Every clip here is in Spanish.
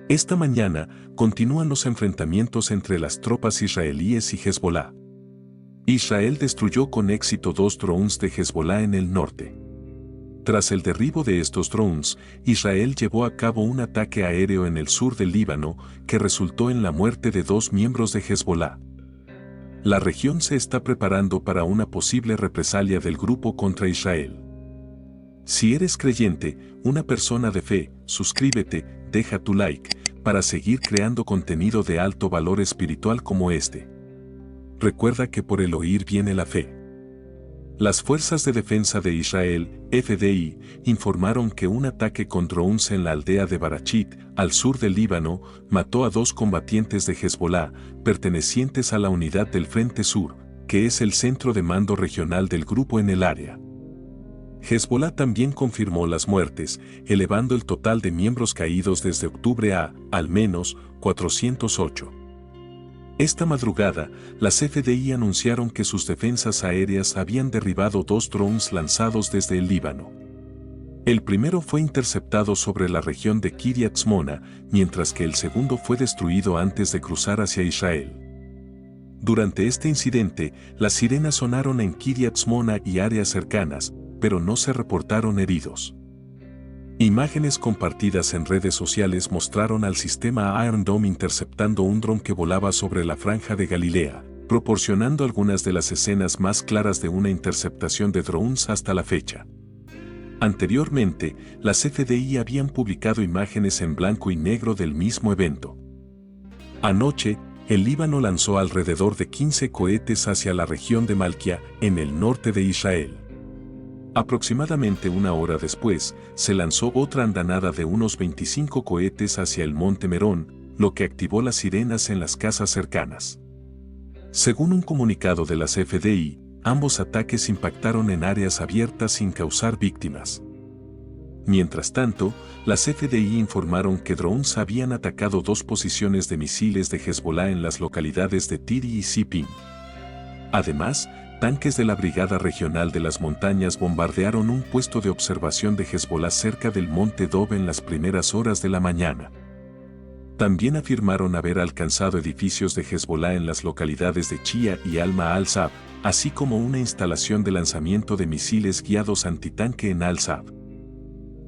Esta mañana continúan los enfrentamientos entre las tropas israelíes y Hezbolá. Israel destruyó con éxito 2 drones de Hezbolá en el norte. Tras el derribo de estos drones, Israel llevó a cabo un ataque aéreo en el sur del Líbano que resultó en la muerte de 2 miembros de Hezbolá. La región se está preparando para una posible represalia del grupo contra Israel. Si eres creyente, una persona de fe, suscríbete, deja tu like, para seguir creando contenido de alto valor espiritual como este. Recuerda que por el oír viene la fe. Las Fuerzas de Defensa de Israel, FDI, informaron que un ataque con drones en la aldea de Barachit, al sur del Líbano, mató a 2 combatientes de Hezbolá, pertenecientes a la unidad del Frente Sur, que es el centro de mando regional del grupo en el área. Hezbolá también confirmó las muertes, elevando el total de miembros caídos desde octubre a, al menos, 408. Esta madrugada, las FDI anunciaron que sus defensas aéreas habían derribado 2 drones lanzados desde el Líbano. El primero fue interceptado sobre la región de Kiryat Shmona, mientras que el segundo fue destruido antes de cruzar hacia Israel. Durante este incidente, las sirenas sonaron en Kiryat Shmona y áreas cercanas, pero no se reportaron heridos. Imágenes compartidas en redes sociales mostraron al sistema Iron Dome interceptando un dron que volaba sobre la franja de Galilea, proporcionando algunas de las escenas más claras de una interceptación de drones hasta la fecha. Anteriormente, las FDI habían publicado imágenes en blanco y negro del mismo evento. Anoche, el Líbano lanzó alrededor de 15 cohetes hacia la región de Malkia, en el norte de Israel. Aproximadamente una hora después, se lanzó otra andanada de unos 25 cohetes hacia el monte Merón, lo que activó las sirenas en las casas cercanas. Según un comunicado de las FDI, ambos ataques impactaron en áreas abiertas sin causar víctimas. Mientras tanto, las FDI informaron que drones habían atacado 2 posiciones de misiles de Hezbolá en las localidades de Tiri y Sipin. Además, tanques de la Brigada Regional de las Montañas bombardearon un puesto de observación de Hezbolá cerca del monte Dov en las primeras horas de la mañana. También afirmaron haber alcanzado edificios de Hezbolá en las localidades de Chía y Alma al-Sab, así como una instalación de lanzamiento de misiles guiados antitanque en al-Sab.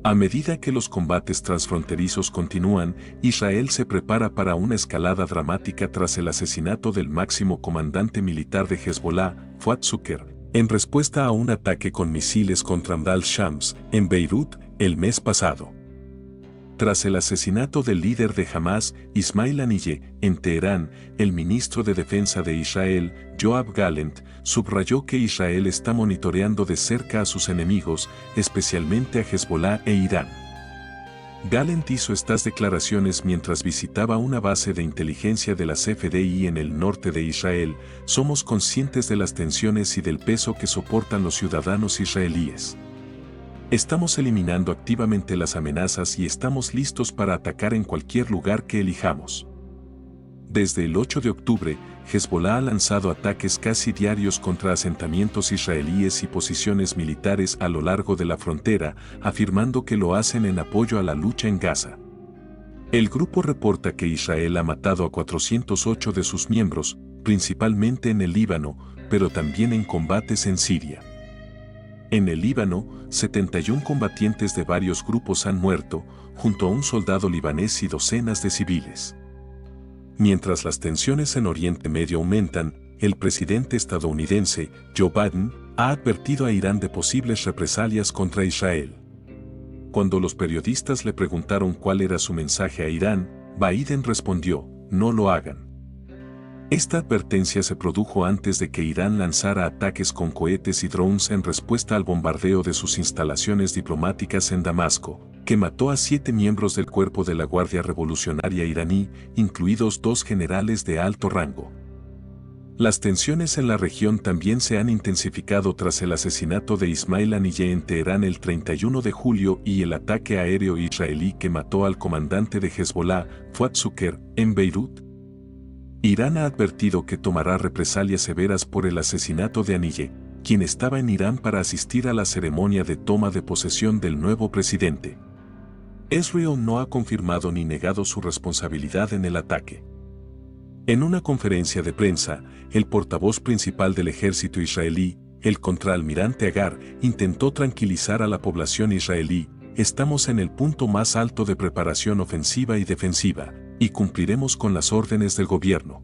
A medida que los combates transfronterizos continúan, Israel se prepara para una escalada dramática tras el asesinato del máximo comandante militar de Hezbolá, Fuad Shukr, en respuesta a un ataque con misiles contra Amdal Shams, en Beirut, el mes pasado. Tras el asesinato del líder de Hamas, Ismail Haniyeh, en Teherán, el ministro de Defensa de Israel, Yoav Gallant, subrayó que Israel está monitoreando de cerca a sus enemigos, especialmente a Hezbolá e Irán. Gallant hizo estas declaraciones mientras visitaba una base de inteligencia de las FDI en el norte de Israel. Somos conscientes de las tensiones y del peso que soportan los ciudadanos israelíes. Estamos eliminando activamente las amenazas y estamos listos para atacar en cualquier lugar que elijamos. Desde el 8 de octubre, Hezbolá ha lanzado ataques casi diarios contra asentamientos israelíes y posiciones militares a lo largo de la frontera, afirmando que lo hacen en apoyo a la lucha en Gaza. El grupo reporta que Israel ha matado a 408 de sus miembros, principalmente en el Líbano, pero también en combates en Siria. En el Líbano, 71 combatientes de varios grupos han muerto, junto a un soldado libanés y docenas de civiles. Mientras las tensiones en Oriente Medio aumentan, el presidente estadounidense, Joe Biden, ha advertido a Irán de posibles represalias contra Israel. Cuando los periodistas le preguntaron cuál era su mensaje a Irán, Biden respondió: no lo hagan. Esta advertencia se produjo antes de que Irán lanzara ataques con cohetes y drones en respuesta al bombardeo de sus instalaciones diplomáticas en Damasco, que mató a 7 miembros del cuerpo de la Guardia Revolucionaria iraní, incluidos 2 generales de alto rango. Las tensiones en la región también se han intensificado tras el asesinato de Ismail Haniyeh en Teherán el 31 de julio y el ataque aéreo israelí que mató al comandante de Hezbolá, Fuad Shukr, en Beirut. Irán ha advertido que tomará represalias severas por el asesinato de Haniyeh, quien estaba en Irán para asistir a la ceremonia de toma de posesión del nuevo presidente. Israel no ha confirmado ni negado su responsabilidad en el ataque. En una conferencia de prensa, el portavoz principal del ejército israelí, el contraalmirante Agar, intentó tranquilizar a la población israelí: estamos en el punto más alto de preparación ofensiva y defensiva, y cumpliremos con las órdenes del gobierno.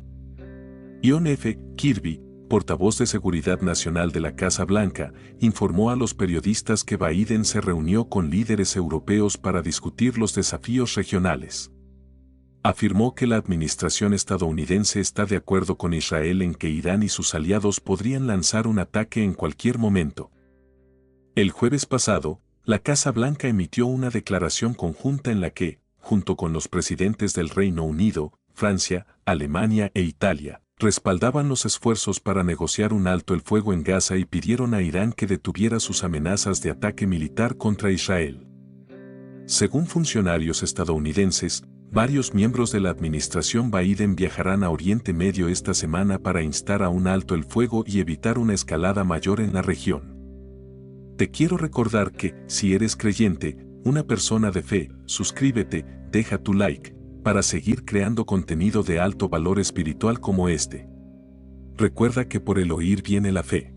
John F. Kirby, portavoz de Seguridad Nacional de la Casa Blanca, informó a los periodistas que Biden se reunió con líderes europeos para discutir los desafíos regionales. Afirmó que la administración estadounidense está de acuerdo con Israel en que Irán y sus aliados podrían lanzar un ataque en cualquier momento. El jueves pasado, la Casa Blanca emitió una declaración conjunta en la que, junto con los presidentes del Reino Unido, Francia, Alemania e Italia, respaldaban los esfuerzos para negociar un alto el fuego en Gaza y pidieron a Irán que detuviera sus amenazas de ataque militar contra Israel. Según funcionarios estadounidenses, varios miembros de la administración Biden viajarán a Oriente Medio esta semana para instar a un alto el fuego y evitar una escalada mayor en la región. Te quiero recordar que, si eres creyente, una persona de fe, suscríbete, deja tu like, para seguir creando contenido de alto valor espiritual como este. Recuerda que por el oír viene la fe.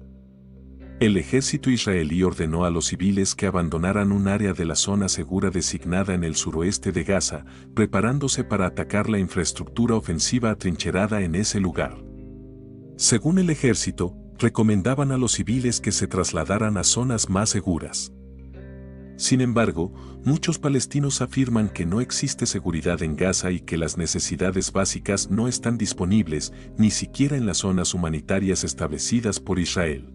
El ejército israelí ordenó a los civiles que abandonaran un área de la zona segura designada en el suroeste de Gaza, preparándose para atacar la infraestructura ofensiva atrincherada en ese lugar. Según el ejército, recomendaban a los civiles que se trasladaran a zonas más seguras. Sin embargo, muchos palestinos afirman que no existe seguridad en Gaza y que las necesidades básicas no están disponibles, ni siquiera en las zonas humanitarias establecidas por Israel.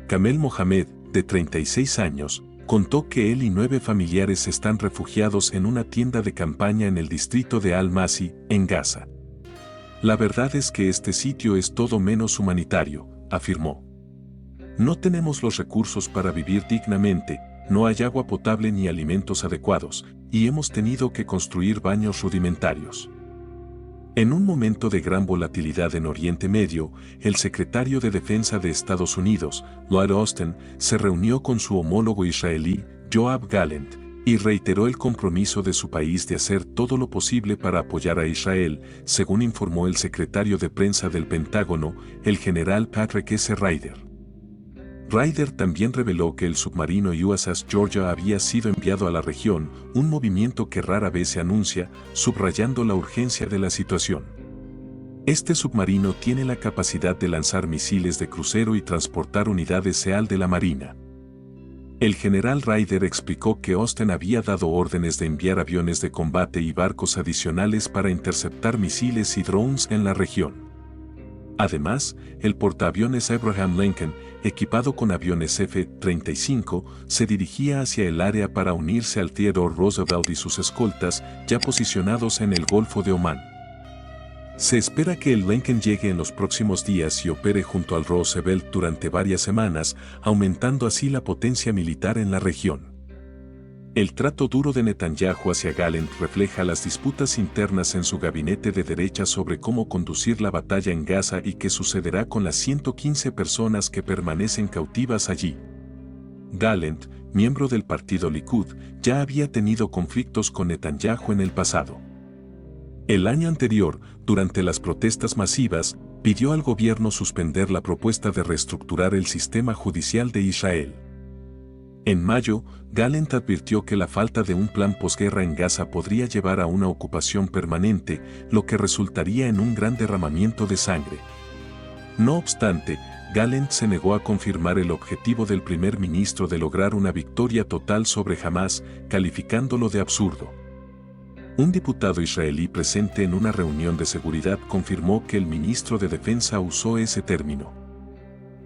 Kamel Mohamed, de 36 años, contó que él y 9 familiares están refugiados en una tienda de campaña en el distrito de Al-Masi, en Gaza. La verdad es que este sitio es todo menos humanitario, afirmó. No tenemos los recursos para vivir dignamente, no hay agua potable ni alimentos adecuados, y hemos tenido que construir baños rudimentarios. En un momento de gran volatilidad en Oriente Medio, el secretario de Defensa de Estados Unidos, Lloyd Austin, se reunió con su homólogo israelí, Yoav Gallant, y reiteró el compromiso de su país de hacer todo lo posible para apoyar a Israel, según informó el secretario de Prensa del Pentágono, el general Patrick S. Ryder. Ryder también reveló que el submarino USS Georgia había sido enviado a la región, un movimiento que rara vez se anuncia, subrayando la urgencia de la situación. Este submarino tiene la capacidad de lanzar misiles de crucero y transportar unidades SEAL de la Marina. El general Ryder explicó que Austin había dado órdenes de enviar aviones de combate y barcos adicionales para interceptar misiles y drones en la región. Además, el portaaviones Abraham Lincoln, equipado con aviones F-35, se dirigía hacia el área para unirse al Theodore Roosevelt y sus escoltas, ya posicionados en el Golfo de Omán. Se espera que el Lincoln llegue en los próximos días y opere junto al Roosevelt durante varias semanas, aumentando así la potencia militar en la región. El trato duro de Netanyahu hacia Gallant refleja las disputas internas en su gabinete de derecha sobre cómo conducir la batalla en Gaza y qué sucederá con las 115 personas que permanecen cautivas allí. Gallant, miembro del partido Likud, ya había tenido conflictos con Netanyahu en el pasado. El año anterior, durante las protestas masivas, pidió al gobierno suspender la propuesta de reestructurar el sistema judicial de Israel. En mayo, Gallant advirtió que la falta de un plan posguerra en Gaza podría llevar a una ocupación permanente, lo que resultaría en un gran derramamiento de sangre. No obstante, Gallant se negó a confirmar el objetivo del primer ministro de lograr una victoria total sobre Hamás, calificándolo de absurdo. Un diputado israelí presente en una reunión de seguridad confirmó que el ministro de Defensa usó ese término.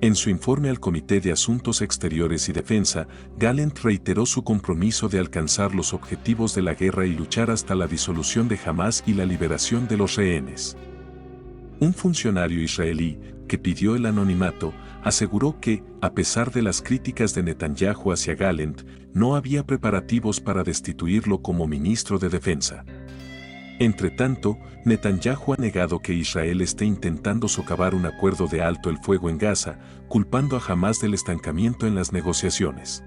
En su informe al Comité de Asuntos Exteriores y Defensa, Gallant reiteró su compromiso de alcanzar los objetivos de la guerra y luchar hasta la disolución de Hamás y la liberación de los rehenes. Un funcionario israelí, que pidió el anonimato, aseguró que, a pesar de las críticas de Netanyahu hacia Gallant, no había preparativos para destituirlo como ministro de Defensa. Entretanto, Netanyahu ha negado que Israel esté intentando socavar un acuerdo de alto el fuego en Gaza, culpando a Hamás del estancamiento en las negociaciones.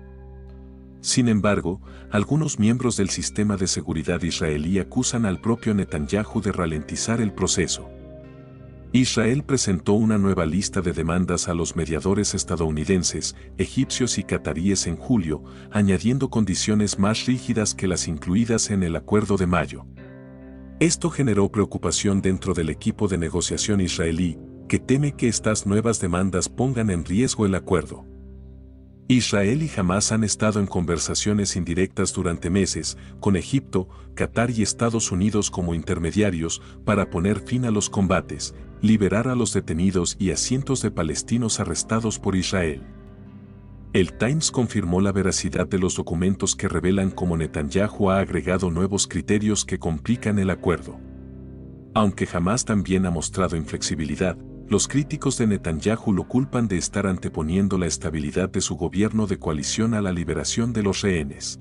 Sin embargo, algunos miembros del sistema de seguridad israelí acusan al propio Netanyahu de ralentizar el proceso. Israel presentó una nueva lista de demandas a los mediadores estadounidenses, egipcios y cataríes en julio, añadiendo condiciones más rígidas que las incluidas en el acuerdo de mayo. Esto generó preocupación dentro del equipo de negociación israelí, que teme que estas nuevas demandas pongan en riesgo el acuerdo. Israel y Hamás han estado en conversaciones indirectas durante meses, con Egipto, Qatar y Estados Unidos como intermediarios, para poner fin a los combates, liberar a los detenidos y a cientos de palestinos arrestados por Israel. El Times confirmó la veracidad de los documentos que revelan cómo Netanyahu ha agregado nuevos criterios que complican el acuerdo. Aunque Hamás también ha mostrado inflexibilidad, los críticos de Netanyahu lo culpan de estar anteponiendo la estabilidad de su gobierno de coalición a la liberación de los rehenes.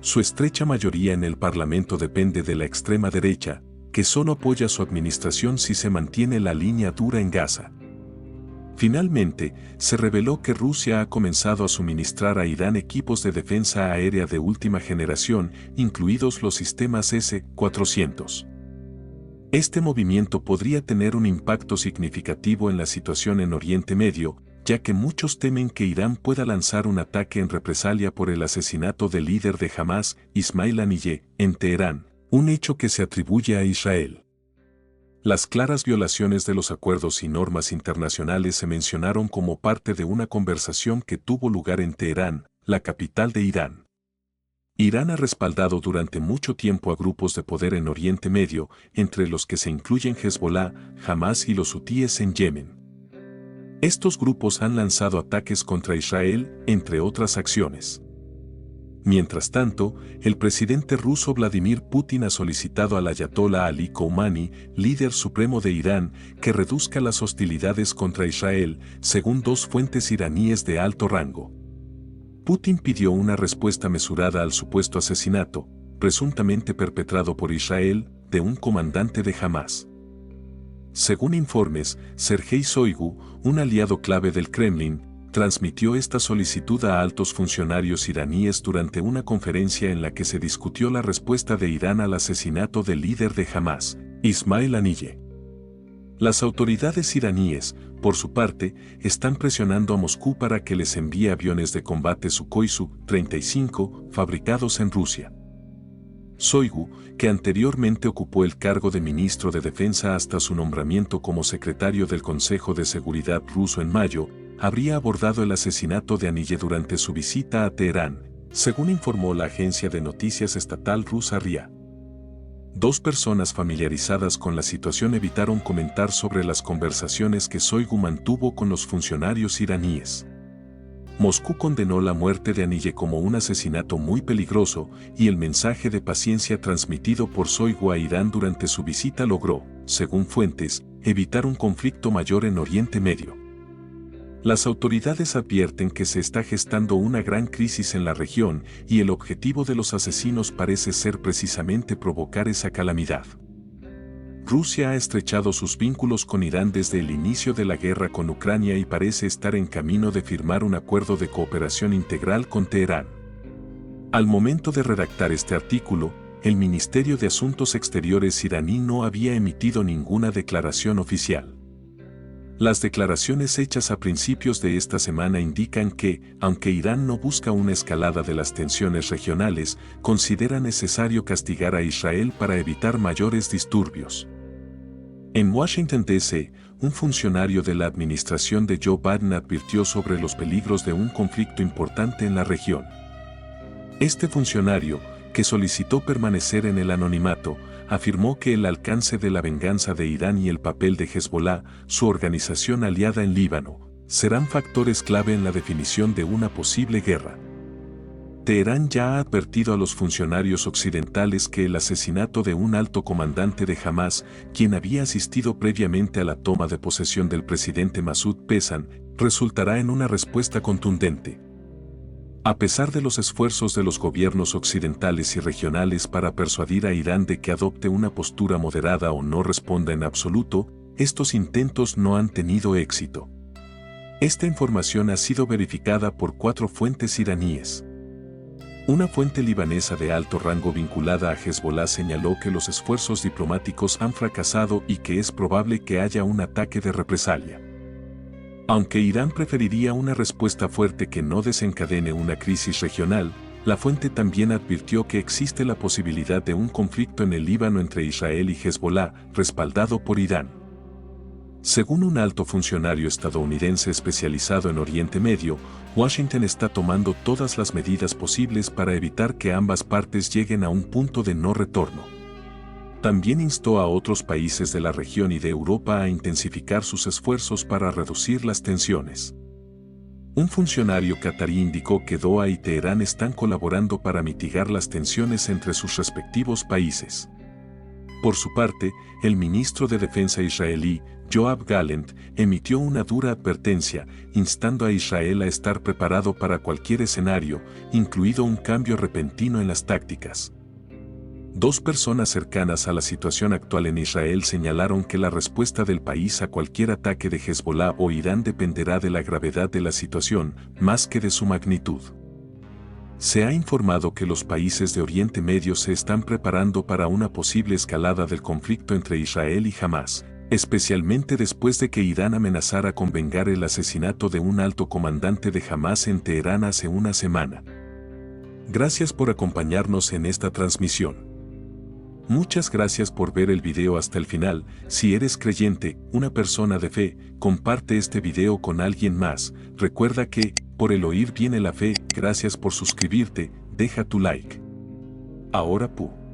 Su estrecha mayoría en el Parlamento depende de la extrema derecha, que solo apoya su administración si se mantiene la línea dura en Gaza. Finalmente, se reveló que Rusia ha comenzado a suministrar a Irán equipos de defensa aérea de última generación, incluidos los sistemas S-400. Este movimiento podría tener un impacto significativo en la situación en Oriente Medio, ya que muchos temen que Irán pueda lanzar un ataque en represalia por el asesinato del líder de Hamás, Ismail Haniyeh, en Teherán, un hecho que se atribuye a Israel. Las claras violaciones de los acuerdos y normas internacionales se mencionaron como parte de una conversación que tuvo lugar en Teherán, la capital de Irán. Irán ha respaldado durante mucho tiempo a grupos de poder en Oriente Medio, entre los que se incluyen Hezbollah, Hamás y los hutíes en Yemen. Estos grupos han lanzado ataques contra Israel, entre otras acciones. Mientras tanto, el presidente ruso Vladimir Putin ha solicitado al ayatolá Ali Khamenei, líder supremo de Irán, que reduzca las hostilidades contra Israel, según dos fuentes iraníes de alto rango. Putin pidió una respuesta mesurada al supuesto asesinato, presuntamente perpetrado por Israel, de un comandante de Hamás. Según informes, Sergei Shoigu, un aliado clave del Kremlin, transmitió esta solicitud a altos funcionarios iraníes durante una conferencia en la que se discutió la respuesta de Irán al asesinato del líder de Hamás, Ismail Haniyeh. Las autoridades iraníes, por su parte, están presionando a Moscú para que les envíe aviones de combate Sukhoi Su-35 fabricados en Rusia. Shoigu, que anteriormente ocupó el cargo de ministro de Defensa hasta su nombramiento como secretario del Consejo de Seguridad ruso en mayo, habría abordado el asesinato de Haniyeh durante su visita a Teherán, según informó la agencia de noticias estatal rusa RIA. Dos personas familiarizadas con la situación evitaron comentar sobre las conversaciones que Shoigu mantuvo con los funcionarios iraníes. Moscú condenó la muerte de Haniyeh como un asesinato muy peligroso y el mensaje de paciencia transmitido por Shoigu a Irán durante su visita logró, según fuentes, evitar un conflicto mayor en Oriente Medio. Las autoridades advierten que se está gestando una gran crisis en la región y el objetivo de los asesinos parece ser precisamente provocar esa calamidad. Rusia ha estrechado sus vínculos con Irán desde el inicio de la guerra con Ucrania y parece estar en camino de firmar un acuerdo de cooperación integral con Teherán. Al momento de redactar este artículo, el Ministerio de Asuntos Exteriores iraní no había emitido ninguna declaración oficial. Las declaraciones hechas a principios de esta semana indican que, aunque Irán no busca una escalada de las tensiones regionales, considera necesario castigar a Israel para evitar mayores disturbios. En Washington, D.C., un funcionario de la administración de Joe Biden advirtió sobre los peligros de un conflicto importante en la región. Este funcionario, que solicitó permanecer en el anonimato, afirmó que el alcance de la venganza de Irán y el papel de Hezbollah, su organización aliada en Líbano, serán factores clave en la definición de una posible guerra. Teherán ya ha advertido a los funcionarios occidentales que el asesinato de un alto comandante de Hamás, quien había asistido previamente a la toma de posesión del presidente Masoud Pezan, resultará en una respuesta contundente. A pesar de los esfuerzos de los gobiernos occidentales y regionales para persuadir a Irán de que adopte una postura moderada o no responda en absoluto, estos intentos no han tenido éxito. Esta información ha sido verificada por 4 fuentes iraníes. Una fuente libanesa de alto rango vinculada a Hezbollah señaló que los esfuerzos diplomáticos han fracasado y que es probable que haya un ataque de represalia. Aunque Irán preferiría una respuesta fuerte que no desencadene una crisis regional, la fuente también advirtió que existe la posibilidad de un conflicto en el Líbano entre Israel y Hezbollah, respaldado por Irán. Según un alto funcionario estadounidense especializado en Oriente Medio, Washington está tomando todas las medidas posibles para evitar que ambas partes lleguen a un punto de no retorno. También instó a otros países de la región y de Europa a intensificar sus esfuerzos para reducir las tensiones. Un funcionario catarí indicó que Doha y Teherán están colaborando para mitigar las tensiones entre sus respectivos países. Por su parte, el ministro de Defensa israelí, Yoav Gallant, emitió una dura advertencia, instando a Israel a estar preparado para cualquier escenario, incluido un cambio repentino en las tácticas. Dos personas cercanas a la situación actual en Israel señalaron que la respuesta del país a cualquier ataque de Hezbollah o Irán dependerá de la gravedad de la situación, más que de su magnitud. Se ha informado que los países de Oriente Medio se están preparando para una posible escalada del conflicto entre Israel y Hamás, especialmente después de que Irán amenazara con vengar el asesinato de un alto comandante de Hamás en Teherán hace una semana. Gracias por acompañarnos en esta transmisión. Muchas gracias por ver el video hasta el final. Si eres creyente, una persona de fe, comparte este video con alguien más. Recuerda que, por el oír viene la fe. Gracias por suscribirte, deja tu like. Ahora pu.